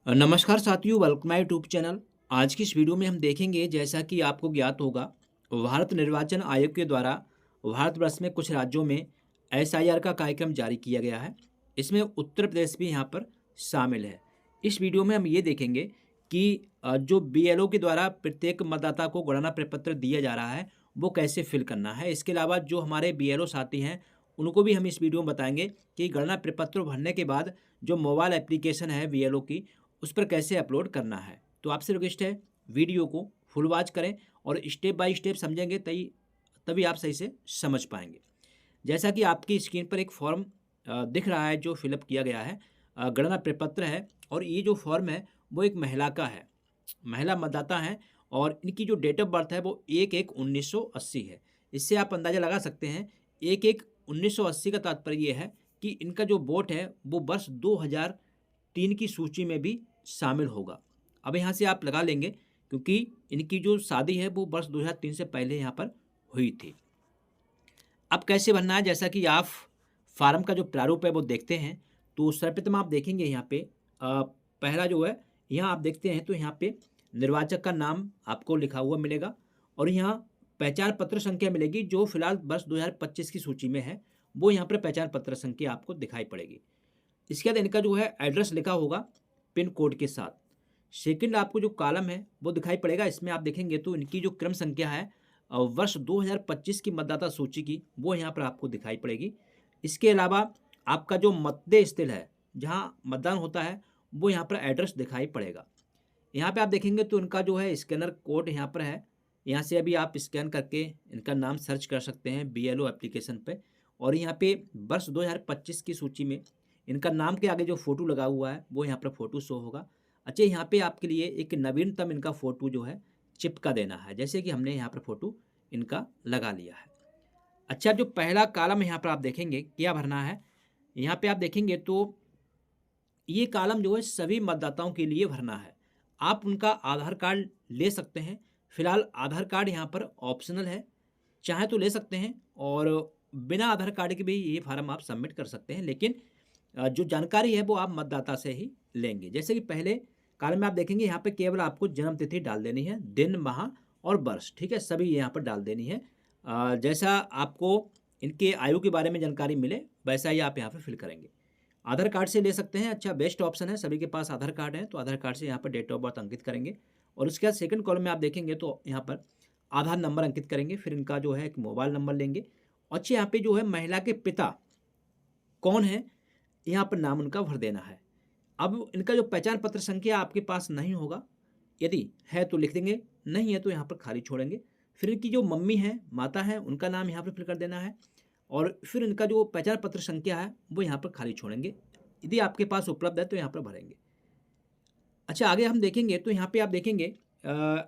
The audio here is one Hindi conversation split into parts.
नमस्कार साथियों, वेलकम माय यूट्यूब चैनल। आज की इस वीडियो में हम देखेंगे, जैसा कि आपको ज्ञात होगा, भारत निर्वाचन आयोग के द्वारा भारतवर्ष में कुछ राज्यों में एसआईआर का कार्यक्रम जारी किया गया है। इसमें उत्तर प्रदेश भी यहाँ पर शामिल है। इस वीडियो में हम ये देखेंगे कि जो बीएलओ के द्वारा प्रत्येक मतदाता को गणना प्रपत्र दिया जा रहा है, वो कैसे फिल करना है। इसके अलावा जो हमारे बीएलओ साथी हैं, उनको भी हम इस वीडियो में बताएंगे कि गणना प्रपत्र भरने के बाद जो मोबाइल एप्लीकेशन है बीएलओ की, उस पर कैसे अपलोड करना है। तो आपसे रिक्वेस्ट है, वीडियो को फुल वॉच करें और स्टेप बाय स्टेप समझेंगे तभी तभी आप सही से समझ पाएंगे। जैसा कि आपकी स्क्रीन पर एक फॉर्म दिख रहा है जो फिलअप किया गया है, गणना प्रपत्र है। और ये जो फॉर्म है वो एक महिला का है, महिला मतदाता है। और इनकी जो डेट ऑफ बर्थ है वो 1/1/1980 है। इससे आप अंदाज़ा लगा सकते हैं, 1/1/1980 का तात्पर्य ये है कि इनका जो वोट है वो वर्ष 2003 की सूची में भी शामिल होगा। अब यहाँ से आप लगा लेंगे, क्योंकि इनकी जो शादी है वो वर्ष 2003 से पहले यहाँ पर हुई थी। अब कैसे भरना है, जैसा कि आप फार्म का जो प्रारूप है वो देखते हैं। तो सर्वप्रथम आप देखेंगे यहाँ पे पहला जो है, यहाँ आप देखते हैं तो यहाँ पे निर्वाचक का नाम आपको लिखा हुआ मिलेगा। और यहाँ पहचान पत्र संख्या मिलेगी, जो फिलहाल वर्ष 2025 की सूची में है, वो यहाँ पर पहचान पत्र संख्या आपको दिखाई पड़ेगी। इसके बाद इनका जो है एड्रेस लिखा होगा पिन कोड के साथ। सेकंड आपको जो कॉलम है वो दिखाई पड़ेगा। इसमें आप देखेंगे तो इनकी जो क्रम संख्या है वर्ष 2025 की मतदाता सूची की, वो यहाँ पर आपको दिखाई पड़ेगी। इसके अलावा आपका जो मतदेय स्थल है, जहाँ मतदान होता है, वो यहाँ पर एड्रेस दिखाई पड़ेगा। यहाँ पे आप देखेंगे तो इनका जो है स्कैनर कोड यहाँ पर है। यहाँ से अभी आप स्कैन करके इनका नाम सर्च कर सकते हैं बीएलओ एप्लीकेशन पे। और यहाँ पे वर्ष 2025 की सूची में इनका नाम के आगे जो फ़ोटो लगा हुआ है वो यहाँ पर फ़ोटो शो होगा। अच्छा, यहाँ पे आपके लिए एक नवीनतम इनका फ़ोटो जो है चिपका देना है, जैसे कि हमने यहाँ पर फ़ोटो इनका लगा लिया है। अच्छा, जो पहला कॉलम यहाँ पर आप देखेंगे क्या भरना है, यहाँ पे आप देखेंगे तो ये कॉलम जो है सभी मतदाताओं के लिए भरना है। आप उनका आधार कार्ड ले सकते हैं। फिलहाल आधार कार्ड यहाँ पर ऑप्शनल है, चाहे तो ले सकते हैं, और बिना आधार कार्ड के भी ये फार्म आप सबमिट कर सकते हैं। लेकिन जो जानकारी है वो आप मतदाता से ही लेंगे। जैसे कि पहले कॉलम में आप देखेंगे, यहाँ पे केवल आपको जन्म तिथि डाल देनी है, दिन, माह और वर्ष, ठीक है, सभी यहाँ पर डाल देनी है। जैसा आपको इनके आयु के बारे में जानकारी मिले, वैसा ही आप यहाँ पे फिल करेंगे। आधार कार्ड से ले सकते हैं, अच्छा बेस्ट ऑप्शन है, सभी के पास आधार कार्ड है, तो आधार कार्ड से यहाँ पर डेट ऑफ बर्थ अंकित करेंगे। और उसके बाद सेकंड कॉलम में आप देखेंगे तो यहाँ पर आधार नंबर अंकित करेंगे, फिर इनका जो है एक मोबाइल नंबर लेंगे। अच्छा, यहाँ पे जो है महिला के पिता कौन है, यहाँ पर नाम उनका भर देना है। अब इनका जो पहचान पत्र संख्या आपके पास नहीं होगा, यदि है तो लिख देंगे, नहीं है तो यहाँ पर खाली छोड़ेंगे। फिर इनकी जो मम्मी है, माता है, उनका नाम यहाँ पर फिल कर देना है। और फिर इनका जो पहचान पत्र संख्या है वो यहाँ पर खाली छोड़ेंगे, यदि आपके पास उपलब्ध है तो यहाँ पर भरेंगे। अच्छा, आगे हम देखेंगे तो यहाँ पे आप देखेंगे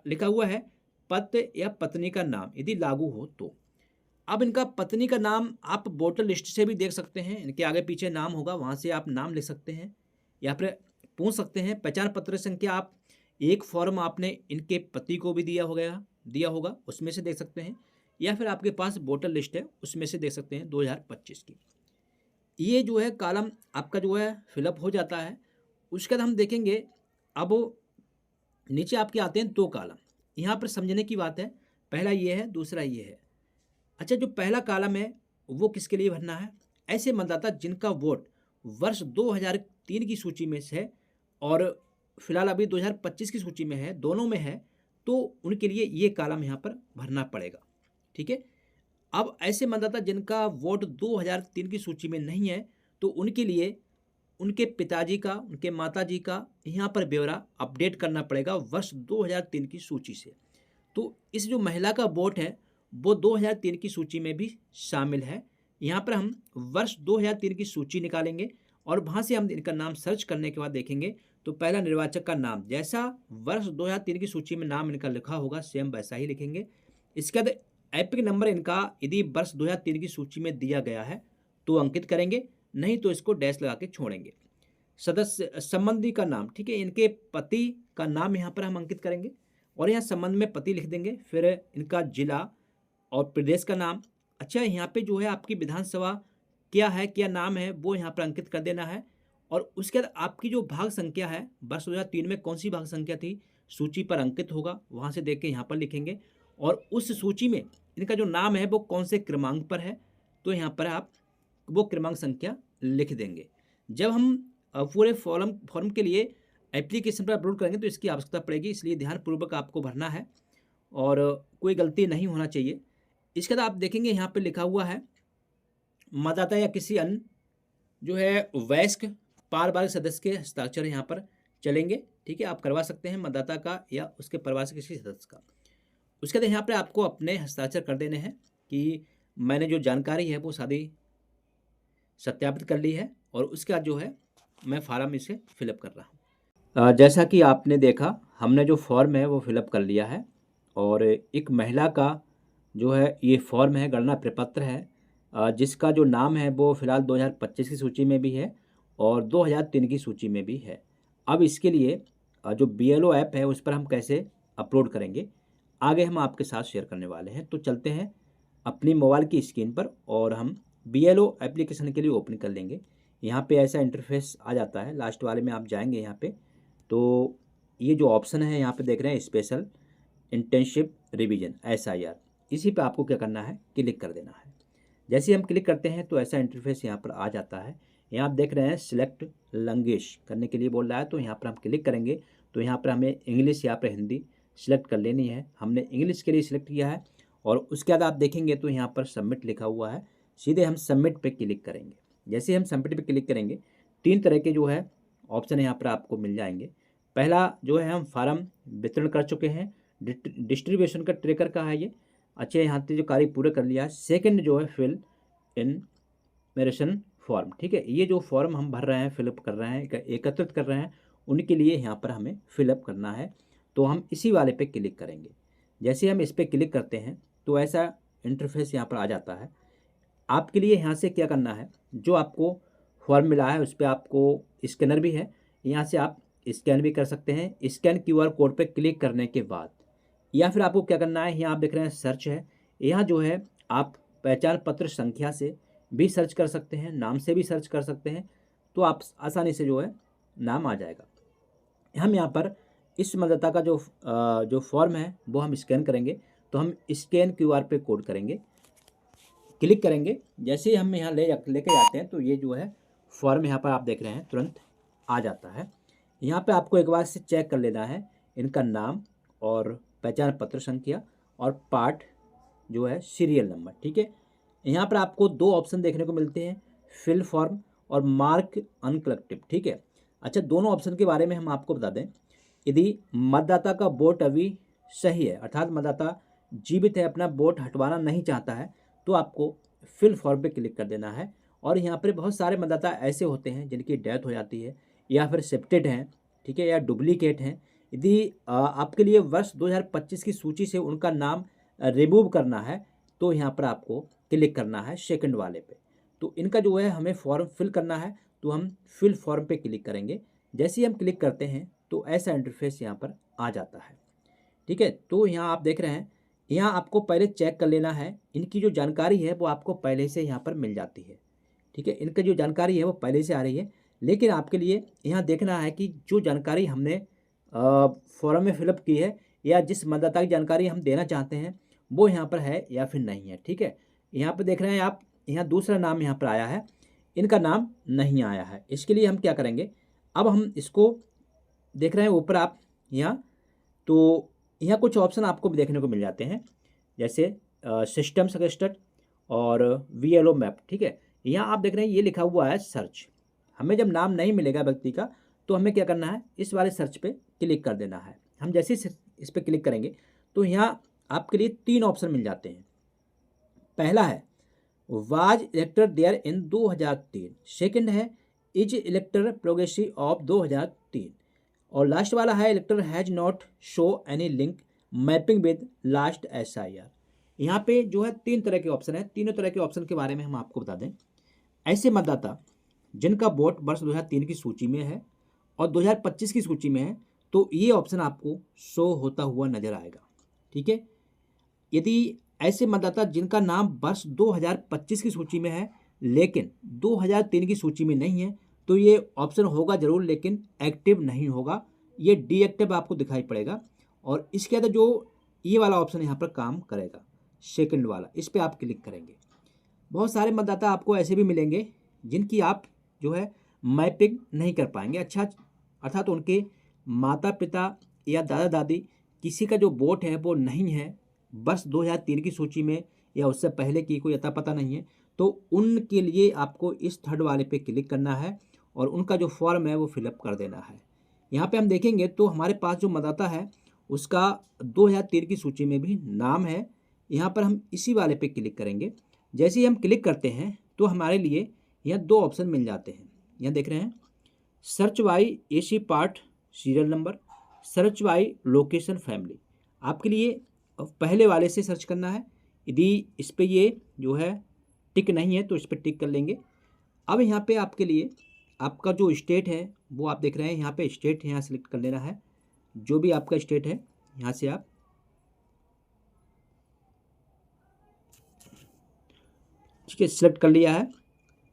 लिखा हुआ है पति या पत्नी का नाम यदि लागू हो तो। अब इनका पत्नी का नाम आप वोटर लिस्ट से भी देख सकते हैं, इनके आगे पीछे नाम होगा, वहाँ से आप नाम लिख सकते हैं या फिर पूछ सकते हैं। पहचान पत्र संख्या आप एक फॉर्म आपने इनके पति को भी दिया होगा, उसमें से देख सकते हैं, या फिर आपके पास वोटर लिस्ट है उसमें से देख सकते हैं 2025 की। ये जो है कॉलम आपका जो है फिलअप हो जाता है। उसके बाद हम देखेंगे, अब नीचे आपके आते हैं दो कॉलम। यहाँ पर समझने की बात है, पहला ये है, दूसरा ये है। अच्छा, जो पहला कॉलम है वो किसके लिए भरना है, ऐसे मतदाता जिनका वोट वर्ष 2003 की सूची में से है और फिलहाल अभी 2025 की सूची में है, दोनों में है, तो उनके लिए ये कॉलम यहाँ पर भरना पड़ेगा। ठीक है। अब ऐसे मतदाता जिनका वोट 2003 की सूची में नहीं है, तो उनके लिए उनके पिताजी का, उनके माताजी का यहाँ पर ब्यौरा अपडेट करना पड़ेगा वर्ष 2003 की सूची से। तो इस जो महिला का वोट है वो 2003 की सूची में भी शामिल है। यहाँ पर हम वर्ष 2003 की सूची निकालेंगे और वहाँ से हम इनका नाम सर्च करने के बाद देखेंगे तो पहला निर्वाचक का नाम जैसा वर्ष 2003 की सूची में नाम इनका लिखा होगा, सेम वैसा ही लिखेंगे। इसके बाद एपिक नंबर इनका यदि वर्ष 2003 की सूची में दिया गया है तो अंकित करेंगे, नहीं तो इसको डैश लगा के छोड़ेंगे। सदस्य संबंधी का नाम, ठीक है, इनके पति का नाम यहाँ पर हम अंकित करेंगे और यहाँ संबंध में पति लिख देंगे। फिर इनका जिला और प्रदेश का नाम। अच्छा, यहाँ पे जो है आपकी विधानसभा क्या है, क्या नाम है, वो यहाँ पर अंकित कर देना है। और उसके बाद आपकी जो भाग संख्या है वर्ष 2003 में कौन सी भाग संख्या थी, सूची पर अंकित होगा, वहाँ से देख के यहाँ पर लिखेंगे। और उस सूची में इनका जो नाम है वो कौन से क्रमांक पर है, तो यहाँ पर आप वो क्रमांक संख्या लिख देंगे। जब हम पूरे फॉर्म के लिए एप्लीकेशन पर अपलोड करेंगे तो इसकी आवश्यकता पड़ेगी, इसलिए ध्यानपूर्वक आपको भरना है और कोई गलती नहीं होना चाहिए। इसके बाद आप देखेंगे यहाँ पे लिखा हुआ है मतदाता या किसी अन्य जो है वयस्क पारिवारिक सदस्य के हस्ताक्षर यहाँ पर चलेंगे। ठीक है, आप करवा सकते हैं मतदाता का या उसके परिवार से किसी सदस्य का। उसके बाद यहाँ पे आपको अपने हस्ताक्षर कर देने हैं कि मैंने जो जानकारी है वो सारी सत्यापित कर ली है, और उसके बाद जो है मैं फार्म इसे फिलअप कर रहा हूँ। जैसा कि आपने देखा, हमने जो फॉर्म है वो फिलअप कर लिया है, और एक महिला का जो है ये फॉर्म है, गणना प्रपत्र है, जिसका जो नाम है वो फिलहाल 2025 की सूची में भी है और 2003 की सूची में भी है। अब इसके लिए जो BLO ऐप है उस पर हम कैसे अपलोड करेंगे, आगे हम आपके साथ शेयर करने वाले हैं। तो चलते हैं अपनी मोबाइल की स्क्रीन पर और हम BLO एप्लीकेशन के लिए ओपन कर लेंगे। यहाँ पे ऐसा इंटरफेस आ जाता है, लास्ट वाले में आप जाएंगे यहाँ पे, तो ये जो ऑप्शन है यहाँ पे देख रहे हैं स्पेशल इंटर्नशिप रिवीजन SIR, इसी पे आपको क्या करना है, क्लिक कर देना है। जैसे हम क्लिक करते हैं तो ऐसा इंटरफेस यहाँ पर आ जाता है। यहाँ आप देख रहे हैं सिलेक्ट लैंग्वेज करने के लिए बोल रहा है, तो यहाँ पर हम क्लिक करेंगे तो यहाँ पर हमें इंग्लिश या फिर हिंदी सिलेक्ट कर लेनी है। हमने इंग्लिश के लिए सिलेक्ट किया है, और उसके बाद आप देखेंगे तो यहाँ पर सबमिट लिखा हुआ है, सीधे हम सबमिट पे क्लिक करेंगे। जैसे हम सबमिट पे क्लिक करेंगे 3 तरह के जो है ऑप्शन यहाँ पर आपको मिल जाएंगे। पहला जो है हम फार्म वितरण कर चुके हैं, डिस्ट्रीब्यूशन का ट्रैकर का है ये, अच्छा यहाँ से जो कार्य पूरा कर लिया है। सेकंड जो है फिल इन मेरेशन फॉर्म, ठीक है, ये जो फॉर्म हम भर रहे हैं, फिलअप कर रहे हैं, एकत्रित कर रहे हैं, उनके लिए यहाँ पर हमें फिलअप करना है। तो हम इसी वाले पे क्लिक करेंगे। जैसे हम इस पर क्लिक करते हैं तो ऐसा इंटरफेस यहाँ पर आ जाता है। आपके लिए यहाँ से क्या करना है, जो आपको फॉर्म मिला है उस पर आपको स्कैनर भी है, यहाँ से आप स्कैन भी कर सकते हैं। स्कैन QR कोड पे क्लिक करने के बाद या फिर आपको क्या करना है, यहाँ आप देख रहे हैं सर्च है, यहाँ जो है आप पहचान पत्र संख्या से भी सर्च कर सकते हैं, नाम से भी सर्च कर सकते हैं, तो आप आसानी से जो है नाम आ जाएगा। हम यहाँ पर इस मतदाता का जो फॉर्म है वो हम स्कैन करेंगे, तो हम स्कैन QR पे कोड करेंगे, क्लिक करेंगे। जैसे ही हम यहाँ लेके जाते हैं तो ये जो है फॉर्म यहाँ पर आप देख रहे हैं तुरंत आ जाता है। यहाँ पे आपको एक बार से चेक कर लेना है इनका नाम और पहचान पत्र संख्या और पार्ट जो है सीरियल नंबर, ठीक है। यहाँ पर आपको 2 ऑप्शन देखने को मिलते हैं, फिल फॉर्म और मार्क अनकलेक्टिव, ठीक है। अच्छा, दोनों ऑप्शन के बारे में हम आपको बता दें। यदि मतदाता का वोट अभी सही है, अर्थात मतदाता जीवित है, अपना वोट हटवाना नहीं चाहता है, तो आपको फिल फॉर्म पे क्लिक कर देना है। और यहाँ पर बहुत सारे मतदाता ऐसे होते हैं जिनकी डेथ हो जाती है या फिर शिफ्टेड हैं, ठीक है, या डुप्लीकेट हैं। यदि आपके लिए वर्ष 2025 की सूची से उनका नाम रिमूव करना है तो यहाँ पर आपको क्लिक करना है सेकंड वाले पे। तो इनका जो है हमें फॉर्म फिल करना है, तो हम फिल फॉर्म पे क्लिक करेंगे। जैसे ही हम क्लिक करते हैं तो ऐसा इंटरफेस यहाँ पर आ जाता है, ठीक है। तो यहाँ आप देख रहे हैं, यहाँ आपको पहले चेक कर लेना है, इनकी जो जानकारी है वो आपको पहले से यहाँ पर मिल जाती है, ठीक है। इनकी जो जानकारी है वो पहले से आ रही है, लेकिन आपके लिए यहाँ देखना है कि जो जानकारी हमने फॉर्म में फिलअप की है या जिस मतदाता की जानकारी हम देना चाहते हैं वो यहाँ पर है या फिर नहीं है, ठीक है। यहाँ पर देख रहे हैं आप, यहाँ दूसरा नाम यहाँ पर आया है, इनका नाम नहीं आया है। इसके लिए हम क्या करेंगे, अब हम इसको देख रहे हैं ऊपर आप यहाँ, तो यहाँ कुछ ऑप्शन आपको भी देखने को मिल जाते हैं, जैसे सिस्टम सजेस्टेड और VLO मैप, ठीक है। यहाँ आप देख रहे हैं ये लिखा हुआ है सर्च। हमें जब नाम नहीं मिलेगा व्यक्ति का तो हमें क्या करना है, इस वाले सर्च पे क्लिक कर देना है। हम जैसे इस पर क्लिक करेंगे तो यहाँ आपके लिए 3 ऑप्शन मिल जाते हैं। पहला है was elector there in 2003, second है इज इलेक्टर प्रोग्रेसिव ऑफ 2003, और लास्ट वाला है elector has not show any link mapping with last SIR। यहाँ पे जो है 3 तरह के ऑप्शन है। तीनों तरह के ऑप्शन के बारे में हम आपको बता दें। ऐसे मतदाता जिनका वोट वर्ष 2003 की सूची में है और 2025 की सूची में है, तो ये ऑप्शन आपको शो होता हुआ नजर आएगा, ठीक है। यदि ऐसे मतदाता जिनका नाम वर्ष 2025 की सूची में है लेकिन 2003 की सूची में नहीं है, तो ये ऑप्शन होगा ज़रूर, लेकिन एक्टिव नहीं होगा, ये डीएक्टिव आपको दिखाई पड़ेगा। और इसके अंदर जो ये वाला ऑप्शन यहाँ पर काम करेगा, सेकंड वाला, इस पर आप क्लिक करेंगे। बहुत सारे मतदाता आपको ऐसे भी मिलेंगे जिनकी आप जो है मैपिंग नहीं कर पाएंगे, अच्छा, अर्थात उनके माता पिता या दादा दादी किसी का जो वोट है वो नहीं है, बस 2003 की सूची में या उससे पहले की कोई अता पता नहीं है, तो उनके लिए आपको इस थर्ड वाले पे क्लिक करना है और उनका जो फॉर्म है वो फिलअप कर देना है। यहाँ पे हम देखेंगे तो हमारे पास जो मतदाता है उसका 2003 की सूची में भी नाम है। यहाँ पर हम इसी वाले पे क्लिक करेंगे। जैसे ही हम क्लिक करते हैं तो हमारे लिए यहाँ दो ऑप्शन मिल जाते हैं। यहाँ देख रहे हैं, search by AC part serial number, search by location family. आपके लिए पहले वाले से सर्च करना है। यदि इस पर ये जो है टिक नहीं है तो इस पर टिक कर लेंगे। अब यहाँ पे आपके लिए आपका जो स्टेट है वो आप देख रहे हैं, यहाँ पे स्टेट यहाँ सेलेक्ट कर लेना है। जो भी आपका स्टेट है यहाँ से आप ठीक है सिलेक्ट कर लिया है।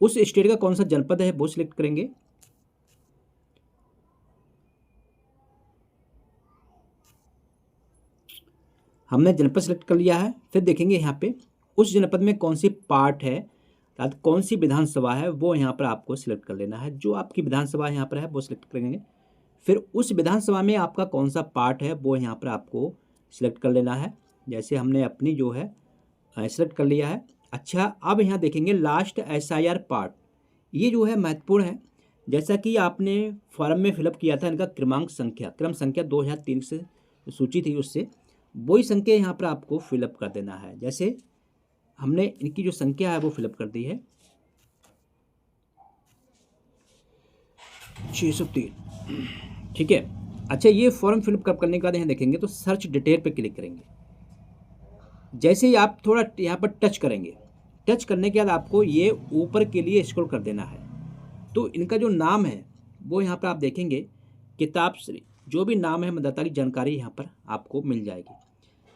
उस स्टेट का कौन सा जनपद है वो सिलेक्ट करेंगे। हमने जनपद सेलेक्ट कर लिया है। फिर देखेंगे यहाँ पे उस जनपद में कौन सी पार्ट है, अर्थात कौन सी विधानसभा है, वो यहाँ पर आपको सिलेक्ट कर लेना है। जो आपकी विधानसभा यहाँ पर है वो सिलेक्ट करेंगे। फिर उस विधानसभा में आपका कौन सा पार्ट है वो यहाँ पर आपको सिलेक्ट कर लेना है। जैसे हमने अपनी जो है सिलेक्ट कर लिया है। अच्छा, अब यहाँ देखेंगे लास्ट SIR पार्ट, ये जो है महत्वपूर्ण है। जैसा कि आपने फॉर्म में फिलअप किया था, इनका क्रम संख्या 2003 से सूची थी, उससे वही संख्या यहाँ पर आपको फिलअप कर देना है। जैसे हमने इनकी जो संख्या है वो फिलअप कर दी है 603, ठीक है। अच्छा, ये फॉर्म फिलअप करने के बाद यहाँ देखेंगे तो सर्च डिटेल पे क्लिक करेंगे। जैसे ही आप थोड़ा यहाँ पर टच करेंगे, टच करने के बाद आपको ये ऊपर के लिए स्क्रॉल कर देना है। तो इनका जो नाम है वो यहाँ पर आप देखेंगे किताब श्री, जो भी नाम है मतदाता की जानकारी यहाँ पर आपको मिल जाएगी।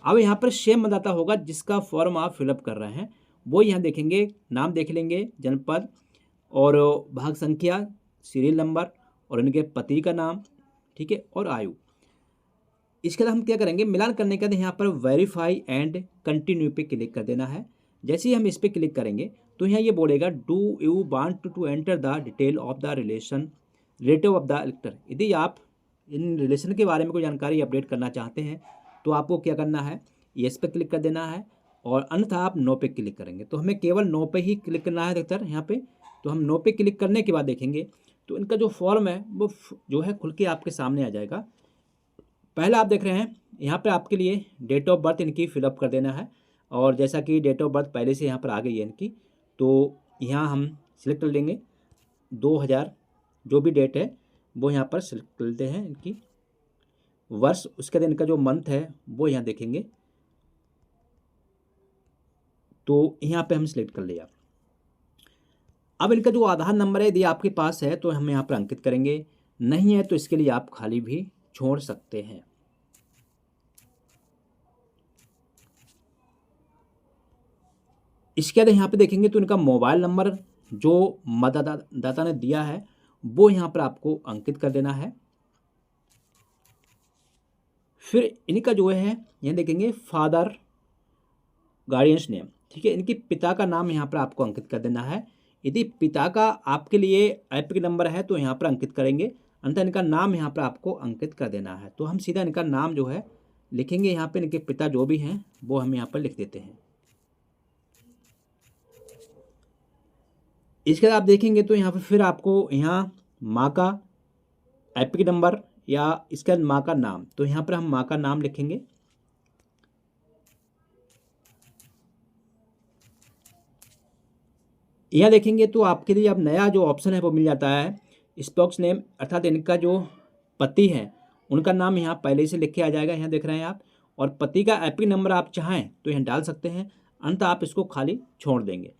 अब यहाँ पर सेम मतदाता होगा जिसका फॉर्म आप फिलअप कर रहे हैं, वो यहाँ देखेंगे, नाम देख लेंगे, जनपद और भाग संख्या, सीरियल नंबर और इनके पति का नाम, ठीक है, और आयु। इसके बाद हम क्या करेंगे, मिलान करने के बाद यहाँ पर वेरीफाई एंड कंटिन्यू पे क्लिक कर देना है। जैसे ही हम इस पर क्लिक करेंगे तो यहाँ ये बोलेगा do you want to enter the detail of the relative of the elector. यदि आप इन रिलेशन के बारे में कोई जानकारी अपडेट करना चाहते हैं तो आपको क्या करना है, येस पे क्लिक कर देना है, और अन्यथा आप नो पे क्लिक करेंगे। तो हमें केवल नो पे ही क्लिक करना है अधिकतर यहाँ पे। तो हम नो पे क्लिक करने के बाद देखेंगे तो इनका जो फॉर्म है वो जो है खुल के आपके सामने आ जाएगा। पहला आप देख रहे हैं यहाँ पे आपके लिए डेट ऑफ बर्थ इनकी फिलअप कर देना है, और जैसा कि डेट ऑफ बर्थ पहले से यहाँ पर आ गई है इनकी, तो यहाँ हम सिलेक्ट कर लेंगे 2000, जो भी डेट है वो यहाँ पर सिलेक्ट कर लेते हैं इनकी वर्ष। उसके बाद इनका जो मंथ है वो यहाँ देखेंगे, तो यहाँ पे हम सिलेक्ट कर लिया। अब इनका जो आधार नंबर है यदि आपके पास है तो हम यहाँ पर अंकित करेंगे, नहीं है तो इसके लिए आप खाली भी छोड़ सकते हैं। इसके बाद यहाँ पे देखेंगे तो इनका मोबाइल नंबर जो मतदाता ने दिया है वो यहाँ पर आपको अंकित कर देना है। फिर इनका जो है यहाँ देखेंगे फादर गार्डियंस नेम, ठीक है, इनके पिता का नाम यहाँ पर आपको अंकित कर देना है। यदि पिता का आपके लिए एपिक नंबर है तो यहाँ पर अंकित करेंगे, अन्यथा इनका नाम यहाँ पर आपको अंकित कर देना है। तो हम सीधा इनका नाम जो है लिखेंगे, यहाँ पे इनके पिता जो भी हैं वो हम यहाँ पर लिख देते हैं। इसके बाद आप देखेंगे तो यहाँ पर फिर आपको यहाँ माँ का एपिक नंबर या इसके बाद माँ का नाम, तो यहाँ पर हम माँ का नाम लिखेंगे। यहाँ देखेंगे तो आपके लिए अब नया जो ऑप्शन है वो मिल जाता है स्पोक्स नेम, अर्थात इनका जो पति है उनका नाम यहाँ पहले से लिख के आ जाएगा, यहाँ देख रहे हैं आप। और पति का एपिक नंबर आप चाहें तो यहाँ डाल सकते हैं, अंततः आप इसको खाली छोड़ देंगे।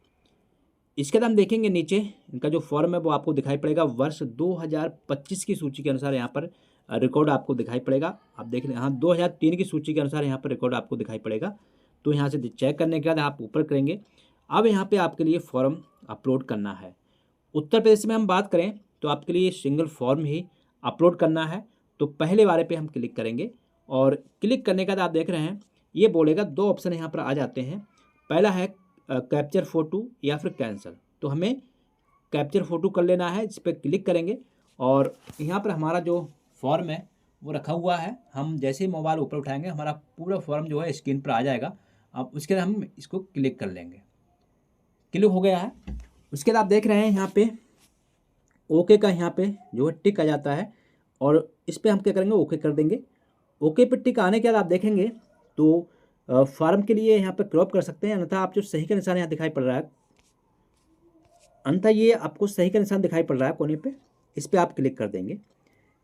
इसके बाद हम देखेंगे नीचे इनका जो फॉर्म है वो आपको दिखाई पड़ेगा, वर्ष 2025 की सूची के अनुसार यहाँ पर रिकॉर्ड आपको दिखाई पड़ेगा। आप देख लें, हाँ 2003 की सूची के अनुसार यहाँ पर रिकॉर्ड आपको दिखाई पड़ेगा। तो यहाँ से चेक करने के बाद आप ऊपर करेंगे। अब यहाँ पे आपके लिए फॉर्म अपलोड करना है। उत्तर प्रदेश में हम बात करें तो आपके लिए सिंगल फॉर्म ही अपलोड करना है। तो पहले वाले पे हम क्लिक करेंगे और क्लिक करने के बाद आप देख रहे हैं ये बोलेगा 2 ऑप्शन यहाँ पर आ जाते हैं। पहला है कैप्चर फ़ोटो या फिर कैंसिल। तो हमें कैप्चर फ़ोटो कर लेना है, इस पर क्लिक करेंगे और यहाँ पर हमारा जो फॉर्म है वो रखा हुआ है। हम जैसे ही मोबाइल ऊपर उठाएंगे हमारा पूरा फॉर्म जो है स्क्रीन पर आ जाएगा। अब उसके बाद हम इसको क्लिक कर लेंगे। क्लिक हो गया है। उसके बाद आप देख रहे हैं यहाँ पे ओके का यहाँ पे जो है टिक आ जाता है और इस पर हम क्या करेंगे, ओके कर देंगे। ओके पे टिक आने के बाद आप देखेंगे तो फॉर्म के लिए यहाँ पे क्रॉप कर सकते हैं, अन्यथा आप जो सही का निशान यहाँ दिखाई पड़ रहा है, अन्यथा ये आपको सही का निशान दिखाई पड़ रहा है कोने पे, इस पर आप क्लिक कर देंगे।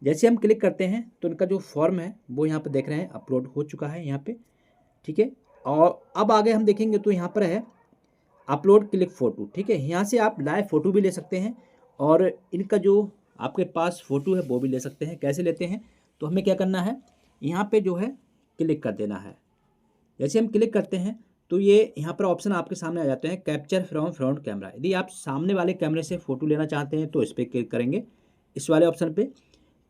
जैसे हम क्लिक करते हैं तो इनका जो फॉर्म है वो यहाँ पे देख रहे हैं अपलोड हो चुका है यहाँ पे, ठीक है। और अब आगे हम देखेंगे तो यहाँ पर है अपलोड क्लिक फ़ोटो, ठीक है। यहाँ से आप लाइव फ़ोटो भी ले सकते हैं और इनका जो आपके पास फ़ोटो है वो भी ले सकते हैं। कैसे लेते हैं, तो हमें क्या करना है, यहाँ पे जो है क्लिक कर देना है। जैसे हम क्लिक करते हैं तो ये यहाँ पर ऑप्शन आपके सामने आ जाते हैं, कैप्चर फ्रॉम फ्रंट कैमरा। यदि आप सामने वाले कैमरे से फ़ोटो लेना चाहते हैं तो इस पर क्लिक करेंगे, इस वाले ऑप्शन पे।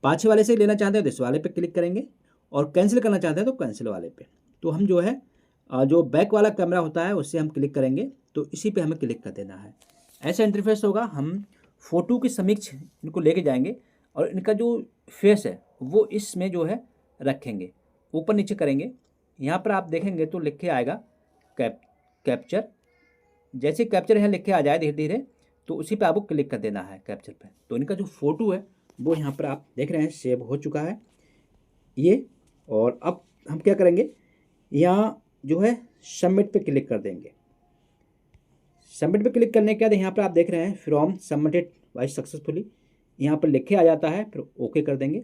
पाछे वाले से लेना चाहते हैं तो इस वाले पे क्लिक करेंगे और कैंसिल करना चाहते हैं तो कैंसिल वाले पे। तो हम जो है जो बैक वाला कैमरा होता है उससे हम क्लिक करेंगे, तो इसी पे हमें क्लिक कर देना है। ऐसा इंटरफेस होगा। हम फ़ोटो के समक्ष इनको लेके जाएंगे और इनका जो फेस है वो इसमें जो है रखेंगे, ऊपर नीचे करेंगे। यहाँ पर आप देखेंगे तो लिख के आएगा कैप्चर। जैसे कैप्चर यहाँ लिख के आ जाए धीरे धीरे तो उसी पे आपको क्लिक कर देना है कैप्चर पे। तो इनका जो फ़ोटो है वो यहाँ पर आप देख रहे हैं सेव हो चुका है ये। और अब हम क्या करेंगे, यहाँ जो है सबमिट पे क्लिक कर देंगे। सबमिट पे क्लिक करने के बाद यहाँ पर आप देख रहे हैं फ्रॉम सबमिटेड बाय सक्सेसफुली, यहाँ पर लिखे आ जाता है, फिर ओके कर देंगे।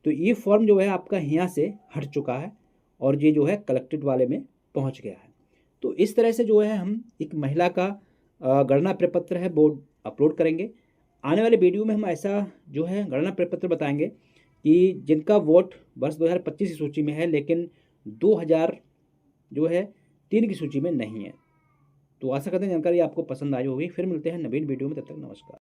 तो ये फॉर्म जो है आपका यहाँ से हट चुका है और ये जो है कलेक्टेड वाले में पहुँच गया है। तो इस तरह से जो है हम एक महिला का गणना प्रपत्र है वो अपलोड करेंगे। आने वाले वीडियो में हम ऐसा जो है गणना प्रपत्र बताएंगे कि जिनका वोट वर्ष 2025 की सूची में है लेकिन 2000 जो है 3 की सूची में नहीं है। तो आशा करते हैं जानकारी आपको पसंद आई होगी। फिर मिलते हैं नवीन वीडियो में, तब तक नमस्कार।